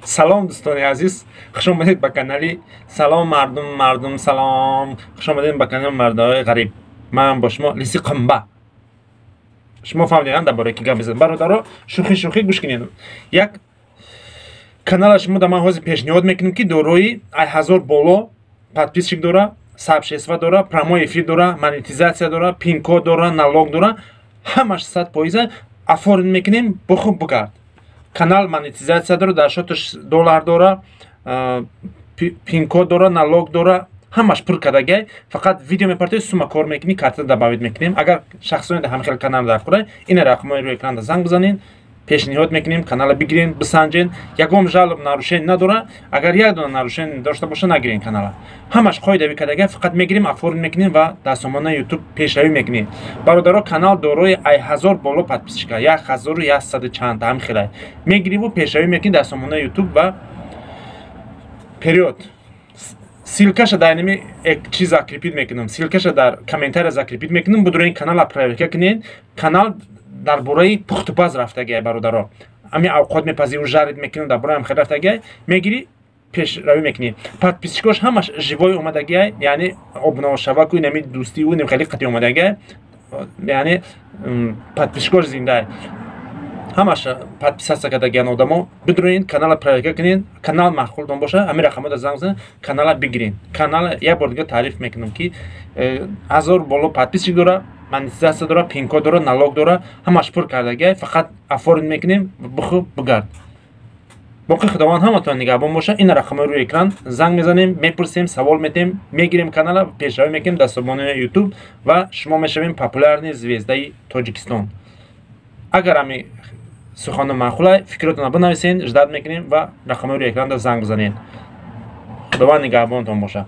Салом дӯстони азиз, хуш омадед ба канали. Салом мардум, салом. Хуш омадед ба канали Мардаҳои ғариб. Ман бо шумо Лиси Қумба. Шумо фаҳмидед дар бораи ки гап мезанам. Бародаро, шӯхӣ гӯш кинед. Як канала шумо дар ман ҳозир пешниҳод мекунем ки дорои 1000 боло подписчик дора, сабшества дора, прямой эфир дора, монетизация дора, пин-код дора, налог дора. Ҳамаш 100% оформим мекунем, бо хуб бугард. Канал монетизация дора, $10 дора, пин-код дора, налог дора, ҳамаш пур кардагай. Фақат видео мепартои сума кор мекунӣ, карта добавид мекунем. Агар шахсони ҳамин хел канал дар кура, ина рақамҳои рӯи экран занг бизанед, пешниҳод мекунем, канала бигирен, бисанҷен. Ягон жалоб нарушение надора. Агар як дона нарушение дошта боша, нагирен канала. Ҳамаш қоидави кардагай, фақат мегирем, оформим мекунем ва дар сомонаи YouTube пешравӣ мекунем. Бародаро, канал дорои 1000 боло подписчика, 1100 чанд ҳамин хелай. Мегириву пешравӣ мекунем дар сомонаи YouTube ва период. Силкаша дар ними чиз закрепит мекунем. Силкаша дар комментария закрепит мекунем. Будуроин канала проверка кунед. Канал дар бораи пухтупаз рафтагай бародаро. Ами авқот мепазиру жарид мекунем, дар бораи амхел рафтагай. Мегири пешравӣ мекунем. Подписчикош ҳамаш живой омадагай, яъни обношаваку нами дӯстиву немхели қати омадагай. Яъни подписчикош зиндай. ҳамаш подписация кардагиян одамо бидуроин канала проверка кунед. Канал маъқултон боша, ами рақамҳо дар занг бизанед, канала бигирен. Канала як бор дига таъриф мекунам ки 1000 боло подписчик дора, монетизация дора, пин-код дора, налог дора, ҳамаш пур кардагай. Фақат оформим мекунем, бихуб бугард. боқи худованд ҳаматон нигаҳбон боша. Ин рақамҳои рӯи экран занг мезанем, мепурсем, савол метем, мегирем канала, пешравӣ мекунем дар сомонаи YouTube ва шумо мешавем популярни звездаи Тоҷикистон. Агар ами сухану маъқулай, фикротона бинависед, ждат мекунем ва рақамҳои рӯи экран занг бизанед. Худованд нигаҳбонтон боша.